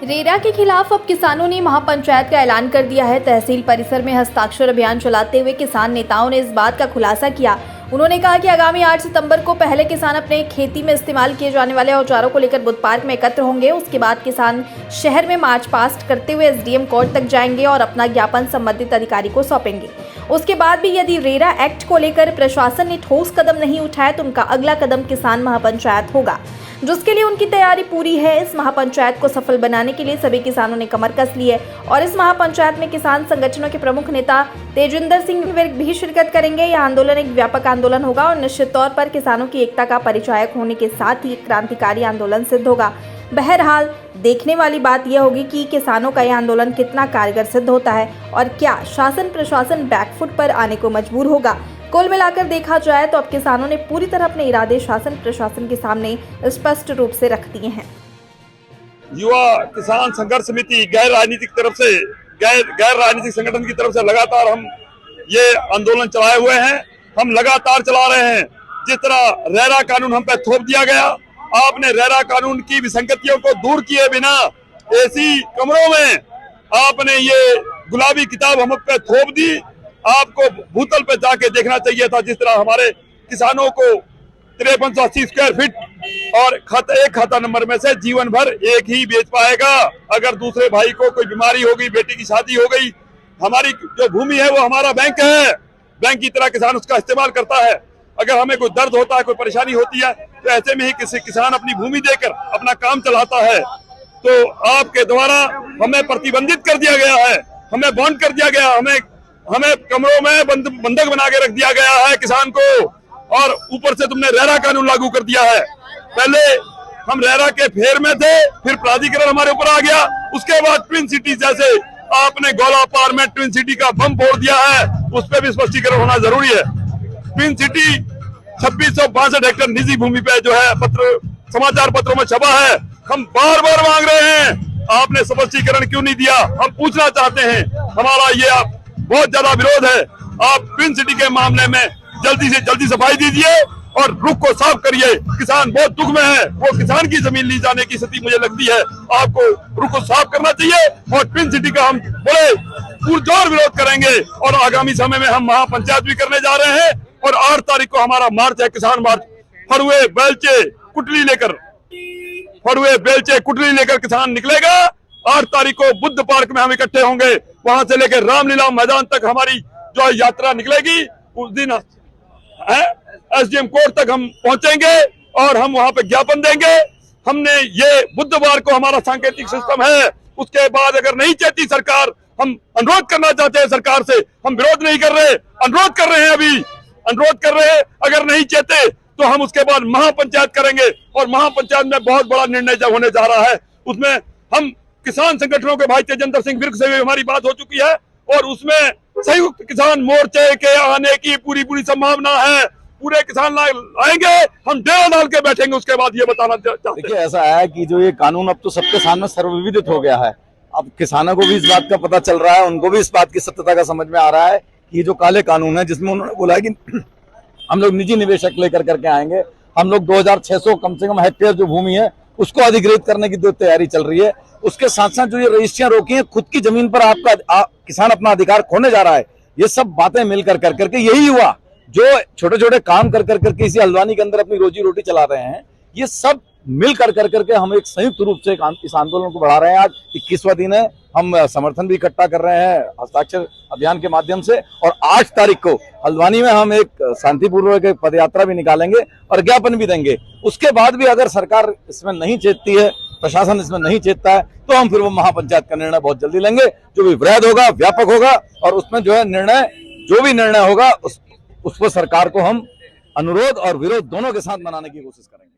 RERA के खिलाफ अब किसानों ने महापंचायत का ऐलान कर दिया है। तहसील परिसर में हस्ताक्षर अभियान चलाते हुए किसान नेताओं ने इस बात का खुलासा किया। उन्होंने कहा कि आगामी 8 सितंबर को पहले किसान अपने खेती में इस्तेमाल किए जाने वाले औजारों को लेकर बुद्ध पार्क में एकत्र होंगे। उसके बाद किसान शहर में मार्च पास्ट करते हुए एसडीएम कोर्ट तक जाएंगे और अपना ज्ञापन संबंधित अधिकारी को सौंपेंगे। उसके बाद भी यदि रेरा एक्ट को लेकर प्रशासन ने ठोस कदम नहीं उठाया तो उनका अगला कदम किसान महापंचायत होगा, जिसके लिए उनकी तैयारी पूरी है। इस महापंचायत को सफल बनाने के लिए सभी किसानों ने कमर कस ली है और इस महापंचायत में किसान संगठनों के प्रमुख नेता तेजिंदर सिंह विर्क भी शिरकत करेंगे। यह आंदोलन एक व्यापक आंदोलन होगा और निश्चित तौर पर किसानों की एकता का परिचायक होने के साथ ही क्रांतिकारी आंदोलन सिद्ध होगा। बहरहाल देखने वाली बात यह होगी कि किसानों का यह आंदोलन कितना कारगर सिद्ध होता है और क्या शासन प्रशासन बैकफुट पर आने को मजबूर होगा। कुल मिलाकर देखा जाए तो अब किसानों ने पूरी तरह अपने इरादे शासन प्रशासन के सामने स्पष्ट रूप से रख दिए हैं। युवा किसान संघर्ष समिति गैर राजनीतिक संगठन की तरफ से लगातार हम ये आंदोलन चलाए हुए हैं। हम लगातार चला रहे हैं। जिस तरह रेरा कानून हम पे थोप दिया गया, आपने रेरा कानून की विसंगतियों को दूर किए बिना एसी कमरों में आपने ये गुलाबी किताब हम पे थोप दी। आपको भूतल पे जाके देखना चाहिए था। जिस तरह हमारे किसानों को 5380 स्क्वायर फीट और एक खाता नंबर में से जीवन भर एक ही बेच पाएगा। अगर दूसरे भाई को कोई बीमारी हो गई, बेटी की शादी हो गई, हमारी जो भूमि है वो हमारा बैंक है। बैंक की तरह किसान उसका इस्तेमाल करता है। अगर हमें कोई दर्द होता है, कोई परेशानी होती है, तो ऐसे में ही किसी किसान अपनी भूमि देकर अपना काम चलाता है। तो आपके द्वारा हमें प्रतिबंधित कर दिया गया है, हमें बॉन्ड कर दिया गया, हमें कमरों में बंधक बना के रख दिया गया है किसान को, और ऊपर से तुमने रेरा कानून लागू कर दिया है। पहले हम रेरा के फेर में थे, फिर प्राधिकरण हमारे ऊपर आ गया। उसके बाद ट्विन सिटी जैसे आपने गोला पार में ट्विन सिटी का बम फोड़ दिया है, उस पर भी स्पष्टीकरण होना जरूरी है। ट्विन सिटी 2662 हेक्टेयर निजी भूमि पे जो है पत्र समाचार पत्रों में छपा है। हम बार बार मांग रहे हैं, आपने स्पष्टीकरण क्यों नहीं दिया? हम पूछना चाहते हैं। हमारा ये बहुत ज्यादा विरोध है। आप ट्विन सिटी के मामले में जल्दी से जल्दी सफाई दीजिए और रुख को साफ करिए। किसान बहुत दुख में है, वो किसान की जमीन ली जाने की स्थिति मुझे लगती है। आपको रुख को साफ करना चाहिए और ट्विन सिटी का हम बड़े पुरजोर विरोध करेंगे और आगामी समय में हम महापंचायत भी करने जा रहे हैं। और 8 तारीख को हमारा मार्च है, किसान मार्च। फरुए बेलचे कुटली लेकर किसान निकलेगा। 8 तारीख को बुद्ध पार्क में हम इकट्ठे होंगे। वहां से लेकर रामलीला मैदान तक हमारी जो यात्रा निकलेगी। उस दिन एसडीएम कोर्ट तक हम पहुंचेंगे और हम वहां पे ज्ञापन देंगे। हमने ये बुधवार को हमारा सांकेतिक सिस्टम है। उसके बाद अगर नहीं चाहती सरकार, हम अनुरोध करना चाहते हैं सरकार से। हम विरोध नहीं कर रहे, अनुरोध कर रहे हैं। अभी अनुरोध कर रहे हैं। अगर नहीं चाहते तो हम उसके बाद महापंचायत करेंगे और महापंचायत में बहुत बड़ा निर्णय जब होने जा रहा है, उसमें हम किसान संगठनों के भाई तेजिंदर सिंह विर्क से भी हमारी बात हो चुकी है और उसमें संयुक्त किसान मोर्चे के आने की पूरी संभावना है। पूरे किसान आएंगे, हम डेरा डाल के बैठेंगे। उसके बाद ये बताना चाहते हैं। देखिए, ऐसा है कि जो ये कानून अब तो सबके सामने सर्वविदित हो गया है। अब किसानों को भी इस बात का पता चल रहा है, उनको भी इस बात की सत्यता का समझ में आ रहा है कि ये जो काले कानून है, जिसमें उन्होंने बोला है कि हम लोग निजी निवेशक लेकर करके आएंगे, हम लोग 2600 कम से कम हेक्टेयर जो भूमि है उसको अधिग्रहित करने की जो तैयारी चल रही है, उसके साथ साथ जो ये रजिस्ट्रियां रोकी हैं, खुद की जमीन पर किसान अपना अधिकार खोने जा रहा है। ये सब बातें मिलकर करके यही हुआ जो छोटे छोटे काम कर करके इसी हल्द्वानी के अंदर अपनी रोजी रोटी चला रहे हैं। ये सब मिल करके हम एक संयुक्त रूप से इस आंदोलन को बढ़ा रहे हैं। आज 21वां दिन है। हम समर्थन भी इकट्ठा कर रहे हैं हस्ताक्षर अभियान के माध्यम से और 8 तारीख को हल्द्वानी में हम एक शांतिपूर्वक एक पदयात्रा भी निकालेंगे और ज्ञापन भी देंगे। उसके बाद भी अगर सरकार इसमें नहीं चेतती है, प्रशासन इसमें नहीं चेतता है, तो हम फिर वो महापंचायत का निर्णय बहुत जल्दी लेंगे, जो भी वृहद होगा, व्यापक होगा और उसमें जो है जो भी निर्णय होगा उस पर सरकार को हम अनुरोध और विरोध दोनों के साथ मनाने की कोशिश करेंगे।